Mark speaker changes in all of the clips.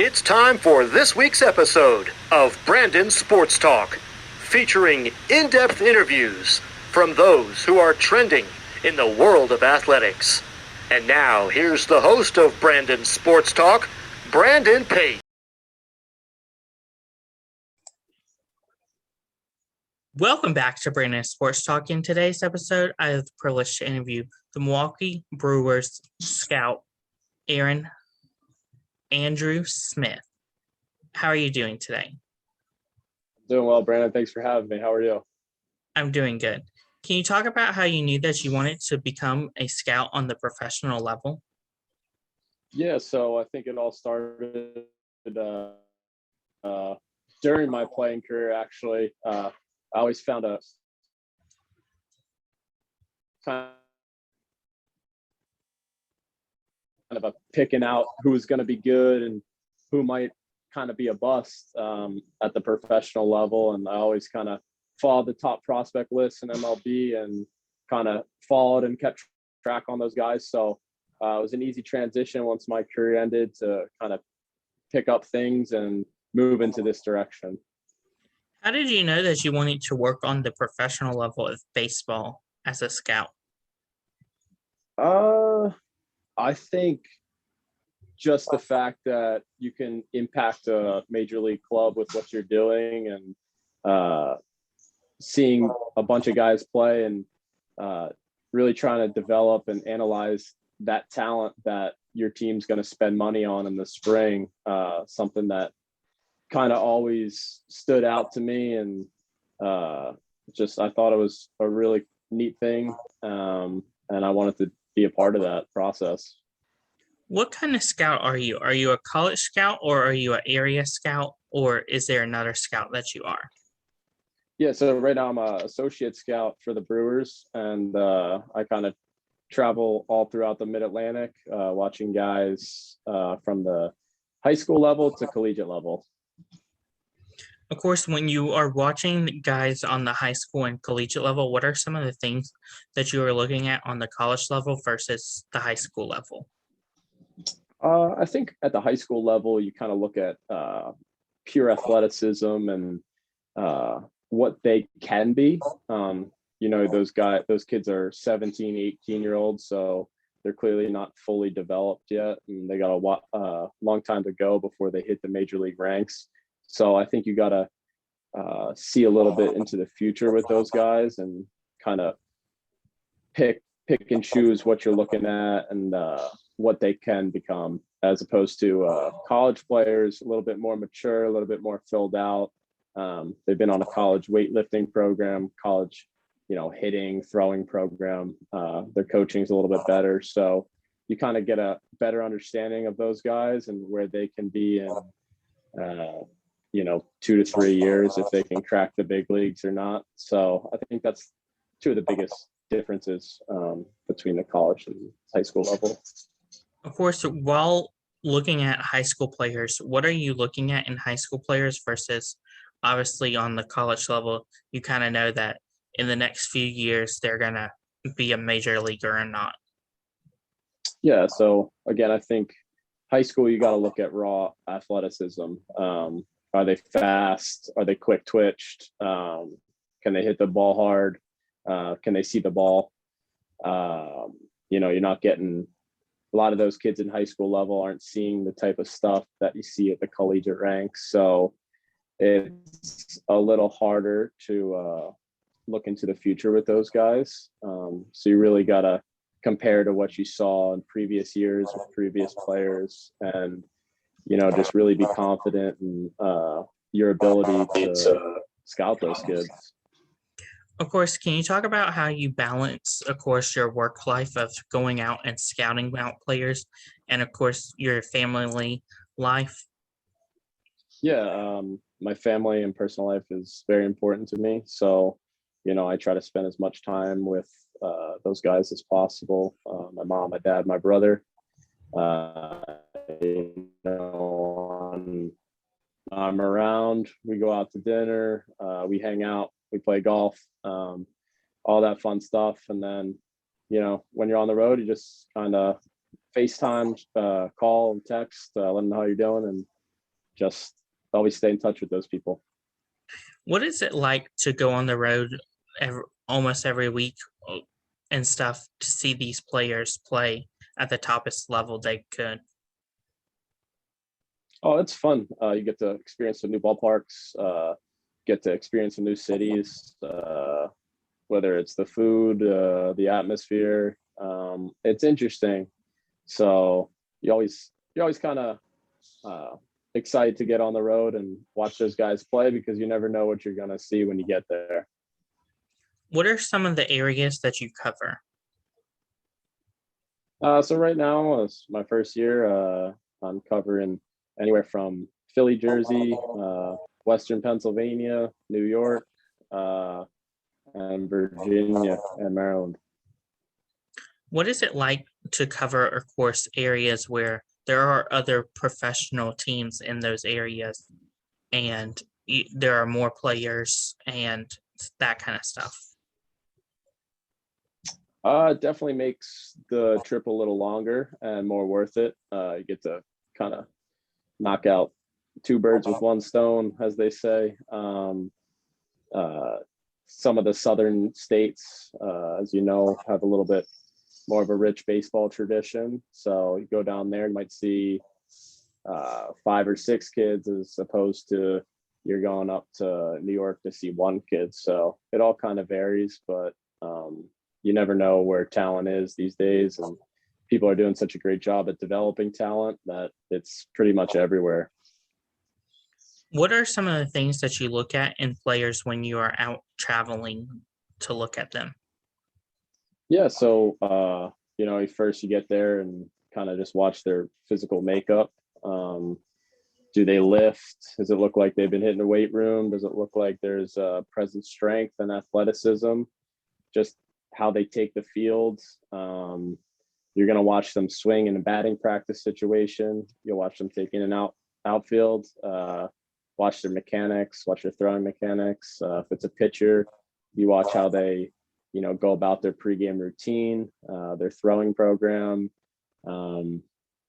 Speaker 1: It's time for this week's episode of Brandon Sports Talk, featuring in-depth interviews from those who are trending in the world of athletics. And now, here's the host of Brandon Sports Talk, Brandon Pate.
Speaker 2: Welcome back to Brandon Sports Talk. In today's episode, I have the privilege to interview the Milwaukee Brewers scout, Andrew Smith. How are you doing today?
Speaker 3: Doing well, Brandon. Thanks for having me. How are you?
Speaker 2: I'm doing good. Can you talk about how you knew that you wanted to become a scout on the professional level?
Speaker 3: Yeah, so I think it all started during my playing career, actually. I always found a kind of a picking out who was going to be good and who might kind of be a bust at the professional level. And I always kind of followed the top prospect list in MLB and kind of followed and kept track on those guys. So it was an easy transition once my career ended to kind of pick up things and move into this direction.
Speaker 2: How did you know that you wanted to work on the professional level of baseball as a scout?
Speaker 3: I think just the fact that you can impact a major league club with what you're doing and seeing a bunch of guys play and really trying to develop and analyze that talent that your team's going to spend money on in the spring, something that kind of always stood out to me. And I thought it was a really neat thing. And I wanted to be a part of that process.
Speaker 2: What kind of scout are you? Are you a college scout or are you an area scout, or is there another scout that you are?
Speaker 3: Yeah, so right now I'm an associate scout for the Brewers, and I kind of travel all throughout the Mid-Atlantic, watching guys from the high school level to collegiate level.
Speaker 2: Of course, when you are watching guys on the high school and collegiate level, what are some of the things that you are looking at on the college level versus the high school level?
Speaker 3: I think at the high school level, you kind of look at pure athleticism and what they can be. Those kids are 17, 18-year-olds, so they're clearly not fully developed yet, and they got a long time to go before they hit the major league ranks. So I think you got to see a little bit into the future with those guys and kind of pick and choose what you're looking at and what they can become, as opposed to college players, a little bit more mature, a little bit more filled out. They've been on a college weightlifting program, college, hitting, throwing program. Their coaching is a little bit better. So you kind of get a better understanding of those guys and where they can be in 2 to 3 years, if they can crack the big leagues or not. So I think that's two of the biggest differences between the college and high school level.
Speaker 2: Of course, while looking at high school players, what are you looking at in high school players versus obviously on the college level? You kind of know that in the next few years, they're going to be a major leaguer or not.
Speaker 3: Yeah. So again, I think high school, you got to look at raw athleticism. Are they fast? Are they quick twitched? Can they hit the ball hard? Can they see the ball? You're not getting a lot of those kids in high school level aren't seeing the type of stuff that you see at the collegiate ranks. So it's a little harder to look into the future with those guys. So you really got to compare to what you saw in previous years with previous players and, just really be confident in your ability to scout those kids.
Speaker 2: Of course, can you talk about how you balance, of course, your work life of going out and scouting out players and, of course, your family life?
Speaker 3: Yeah, my family and personal life is very important to me. So, I try to spend as much time with those guys as possible. My mom, my dad, my brother. I'm around, we go out to dinner, we hang out, we play golf, all that fun stuff. And then, when you're on the road, you just kind of FaceTime, call and text, let them know how you're doing, and just always stay in touch with those people.
Speaker 2: What is it like to go on the road almost every week and stuff to see these players play at the toppest level they could?
Speaker 3: Oh, it's fun. You get to experience some new ballparks, get to experience some new cities, whether it's the food, the atmosphere. It's interesting. So you always kind of excited to get on the road and watch those guys play, because you never know what you're going to see when you get there.
Speaker 2: What are some of the areas that you cover?
Speaker 3: So right now, it's my first year. I'm covering anywhere from Philly, Jersey, Western Pennsylvania, New York, and Virginia and Maryland.
Speaker 2: What is it like to cover, of course, areas where there are other professional teams in those areas and there are more players and that kind of stuff?
Speaker 3: It definitely makes the trip a little longer and more worth it. You get to kind of knock out two birds with one stone, as they say. Some of the southern states, as you know, have a little bit more of a rich baseball tradition. So you go down there, you might see 5 or 6 kids, as opposed to you're going up to New York to see one kid. So it all kind of varies, but you never know where talent is these days. And people are doing such a great job at developing talent that it's pretty much everywhere.
Speaker 2: What are some of the things that you look at in players when you are out traveling to look at them?
Speaker 3: Yeah, so first you get there and kind of just watch their physical makeup. Do they lift? Does it look like they've been hitting the weight room? Does it look like there's present strength and athleticism? Just how they take the field. You're going to watch them swing in a batting practice situation. You'll watch them take in and outfield. Watch their mechanics, watch their throwing mechanics. If it's a pitcher, you watch how they, go about their pregame routine, their throwing program. And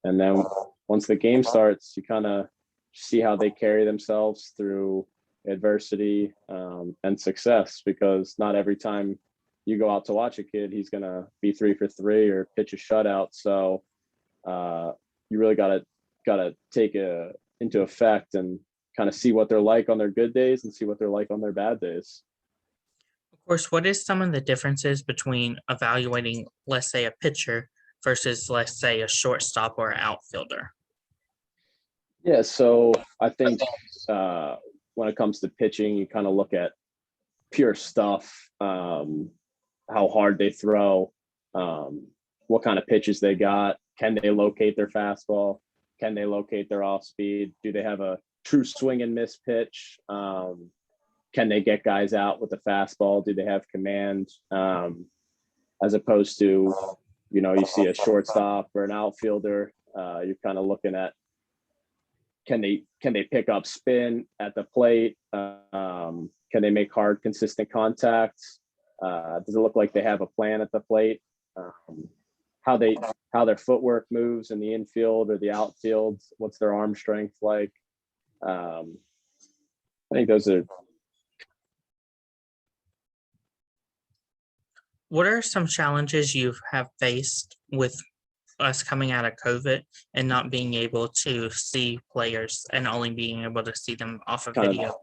Speaker 3: then once the game starts, you kind of see how they carry themselves through adversity and success, because not every time you go out to watch a kid, he's going to be 3 for 3 or pitch a shutout. So you really got to take into effect and kind of see what they're like on their good days and see what they're like on their bad days.
Speaker 2: Of course, what is some of the differences between evaluating, let's say, a pitcher versus, let's say, a shortstop or an outfielder?
Speaker 3: Yeah, so I think when it comes to pitching, you kind of look at pure stuff, how hard they throw, what kind of pitches they got. Can they locate their fastball? Can they locate their off speed? Do they have a true swing and miss pitch? Can they get guys out with the fastball? Do they have command? As opposed to, you see a shortstop or an outfielder, you're kind of looking at, can they pick up spin at the plate? Can they make hard, consistent contact? Does it look like they have a plan at the plate? How their footwork moves in the infield or the outfield? What's their arm strength like? I think those are.
Speaker 2: What are some challenges you have faced with us coming out of COVID and not being able to see players and only being able to see them off of video?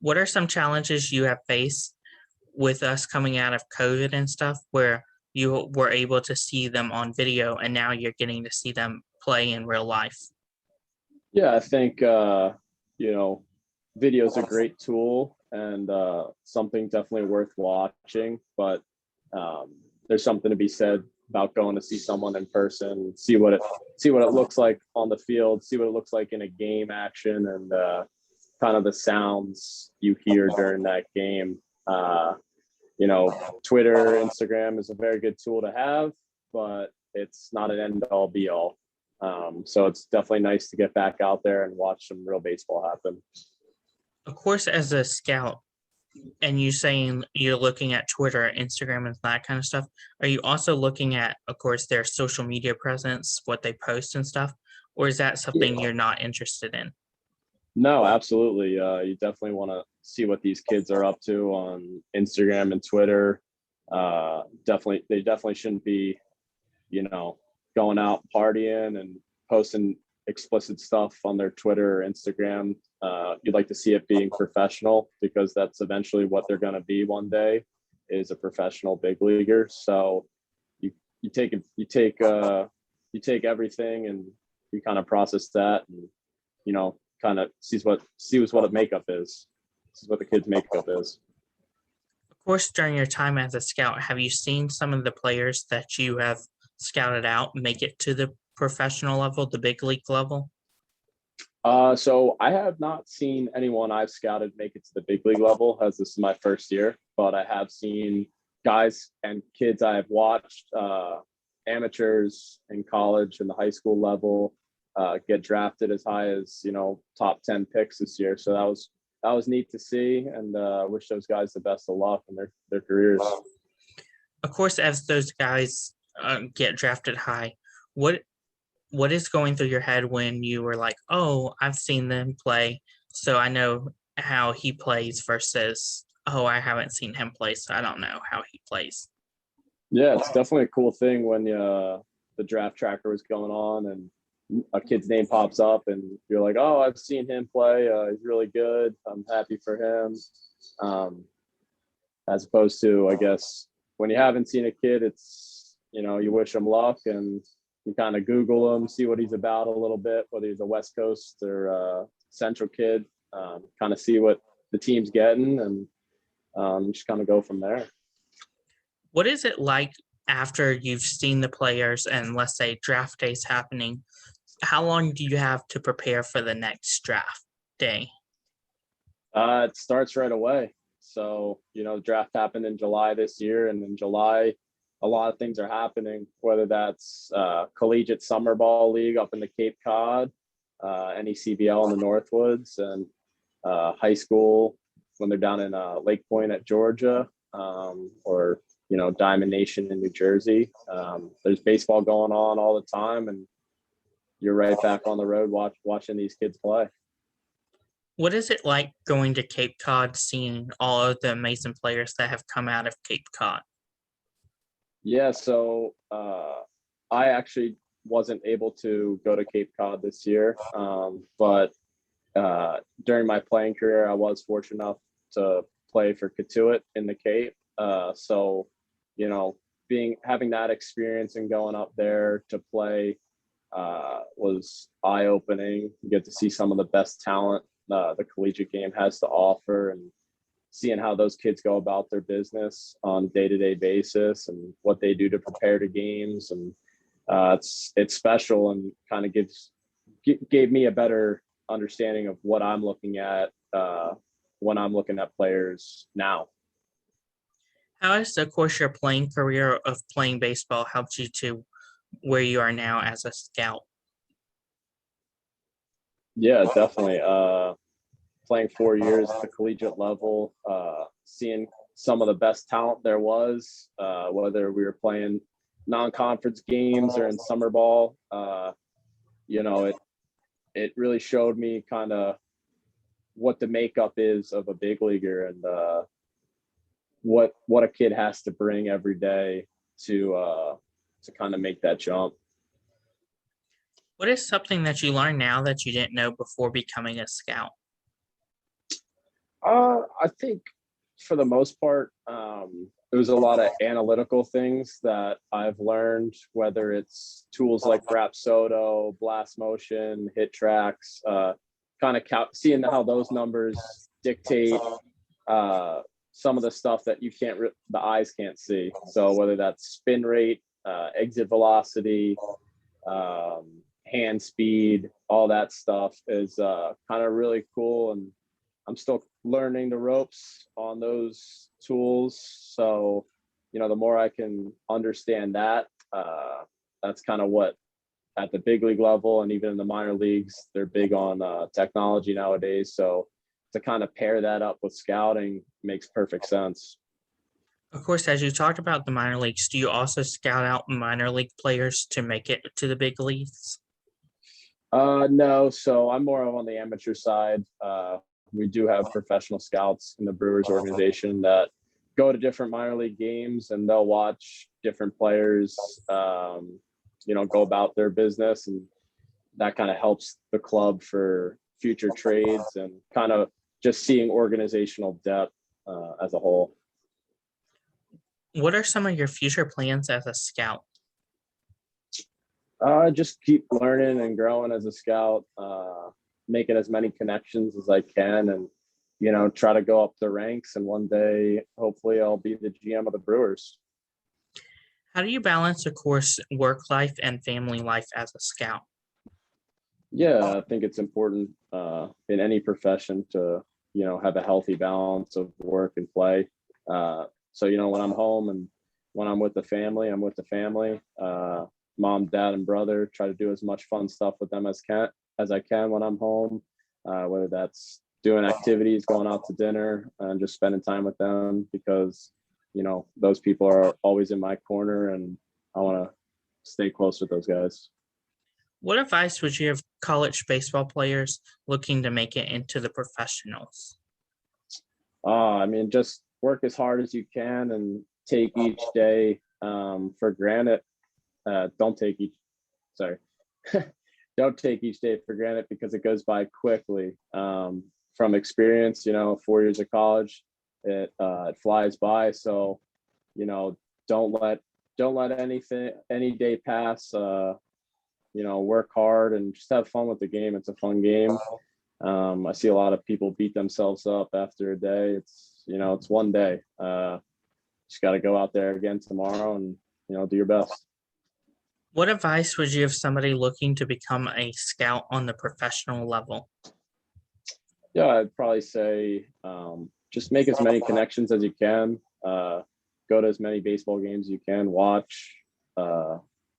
Speaker 2: What are some challenges you have faced with us coming out of COVID and stuff where you were able to see them on video and now you're getting to see them play in real life?
Speaker 3: Yeah, I think, video is a great tool and something definitely worth watching, but there's something to be said about going to see someone in person, see what it looks like on the field, see what it looks like in a game action, and kind of the sounds you hear during that game. Twitter, Instagram is a very good tool to have, but it's not an end all be all. So it's definitely nice to get back out there and watch some real baseball happen.
Speaker 2: Of course, as a scout, And you saying you're looking at Twitter, Instagram, and that kind of stuff. Are you also looking at, of course, their social media presence, what they post and stuff? Or is that something you're not interested in?
Speaker 3: No, absolutely. You definitely want to see what these kids are up to on Instagram and Twitter. They definitely shouldn't be, going out partying and posting explicit stuff on their Twitter or Instagram. You'd like to see it being professional because that's eventually what they're going to be one day, is a professional big leaguer. So you take everything and you kind of process that and kind of sees what a makeup is. This is what the kid's makeup is.
Speaker 2: Of course, during your time as a scout, have you seen some of the players that you have scouted out make it to the professional level, the big league level?
Speaker 3: So I have not seen anyone I've scouted make it to the big league level, as this is my first year, but I have seen guys and kids I have watched, amateurs in college and the high school level, get drafted as high as, top 10 picks this year. So that was neat to see, and wish those guys the best of luck in their careers.
Speaker 2: Of course, as those guys get drafted high, what is going through your head when you were like, oh, I've seen them play, so I know how he plays, versus, oh, I haven't seen him play, so I don't know how he plays?
Speaker 3: Yeah, it's definitely a cool thing when the draft tracker was going on and a kid's name pops up and you're like, oh, I've seen him play. He's really good. I'm happy for him. As opposed to, I guess, when you haven't seen a kid, it's, you wish him luck and you kind of Google him, see what he's about a little bit, whether he's a West Coast or Central kid, kind of see what the team's getting and just kind of go from there.
Speaker 2: What is it like after you've seen the players and, let's say, draft day's happening? How long do you have to prepare for the next draft day?
Speaker 3: It starts right away. So, the draft happened in July this year, and in July, a lot of things are happening, whether that's collegiate summer ball league up in the Cape Cod, NECBL in the Northwoods, and high school when they're down in Lake Point at Georgia, or, Diamond Nation in New Jersey. There's baseball going on all the time, and you're right back on the road watching these kids play.
Speaker 2: What is it like going to Cape Cod, seeing all of the amazing players that have come out of Cape Cod?
Speaker 3: Yeah, so I actually wasn't able to go to Cape Cod this year, but during my playing career, I was fortunate enough to play for Katuitt in the Cape. So, having that experience and going up there to play was eye-opening. You get to see some of the best talent the collegiate game has to offer, and seeing how those kids go about their business on a day-to-day basis and what they do to prepare to games. And it's special and kind of gave me a better understanding of what I'm looking at when I'm looking at players now.
Speaker 2: How has, of course, your playing career of playing baseball helped you to where you are now as a scout?
Speaker 3: Yeah, definitely. Playing 4 years at the collegiate level, seeing some of the best talent there was, whether we were playing non-conference games or in summer ball, it really showed me kind of what the makeup is of a big leaguer and what a kid has to bring every day to kind of make that jump.
Speaker 2: What is something that you learn now that you didn't know before becoming a scout?
Speaker 3: I think for the most part, there's a lot of analytical things that I've learned, whether it's tools like Rapsodo, Blast Motion, Hit Tracks, kind of seeing how those numbers dictate some of the stuff that the eyes can't see. So whether that's spin rate, exit velocity, hand speed, all that stuff is kind of really cool. And I'm still learning the ropes on those tools. So, the more I can understand that, that's kind of what at the big league level and even in the minor leagues, they're big on technology nowadays. So to kind of pair that up with scouting makes perfect sense.
Speaker 2: Of course, as you talked about the minor leagues, do you also scout out minor league players to make it to the big leagues?
Speaker 3: No, so I'm more on the amateur side. We do have professional scouts in the Brewers organization that go to different minor league games, and they'll watch different players, go about their business, and that kind of helps the club for future trades and kind of just seeing organizational depth as a whole.
Speaker 2: What are some of your future plans as a scout?
Speaker 3: Just keep learning and growing as a scout, making as many connections as I can, and try to go up the ranks. And one day, hopefully, I'll be the GM of the Brewers.
Speaker 2: How do you balance, of course, work life and family life as a scout?
Speaker 3: Yeah, I think it's important in any profession to have a healthy balance of work and play. So when I'm home and when I'm with the family, I'm with the family. Mom, dad, and brother, try to do as much fun stuff with them as I can when I'm home, whether that's doing activities, going out to dinner, and just spending time with them, because those people are always in my corner, and I want to stay close with those guys.
Speaker 2: What advice would you give college baseball players looking to make it into the professionals?
Speaker 3: Just work as hard as you can and take each day for granted. Don't take each day for granted, because it goes by quickly. From experience, 4 years of college, it flies by. So, don't let any day pass. Work hard and just have fun with the game. It's a fun game. I see a lot of people beat themselves up after a day. It's one day. Just got to go out there again tomorrow and, do your best.
Speaker 2: What advice would you give somebody looking to become a scout on the professional level?
Speaker 3: Yeah, I'd probably say just make as many connections as you can. Go to as many baseball games as you can. Watch,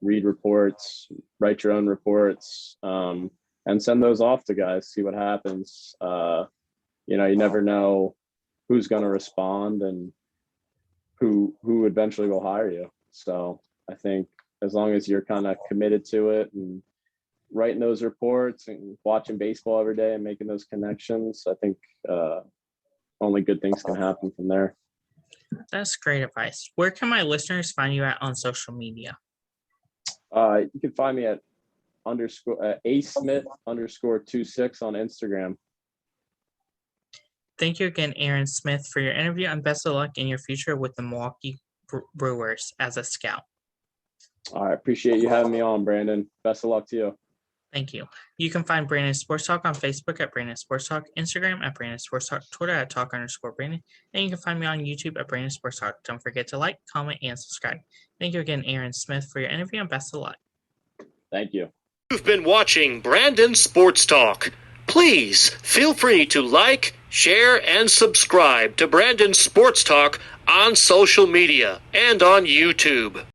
Speaker 3: read reports, write your own reports, and send those off to guys. See what happens. You never know who's going to respond and who eventually will hire you. So I think as long as you're kind of committed to it and writing those reports and watching baseball every day and making those connections, I think only good things can happen from there.
Speaker 2: That's great advice. Where can my listeners find you at on social media?
Speaker 3: You can find me at @asmith_26 on Instagram.
Speaker 2: Thank you again, Aaron Smith, for your interview, and best of luck in your future with the Milwaukee Brewers as a scout.
Speaker 3: All right. Appreciate you having me on, Brandon. Best of luck to you.
Speaker 2: Thank you. You can find Brandon Sports Talk on Facebook at Brandon Sports Talk, Instagram at Brandon Sports Talk, Twitter at @talk_Brandon, and you can find me on YouTube at Brandon Sports Talk. Don't forget to like, comment, and subscribe. Thank you again, Aaron Smith, for your interview, and best of luck.
Speaker 3: Thank you.
Speaker 1: You've been watching Brandon Sports Talk. Please feel free to like, share, and subscribe to Brandon Sports Talk on social media and on YouTube.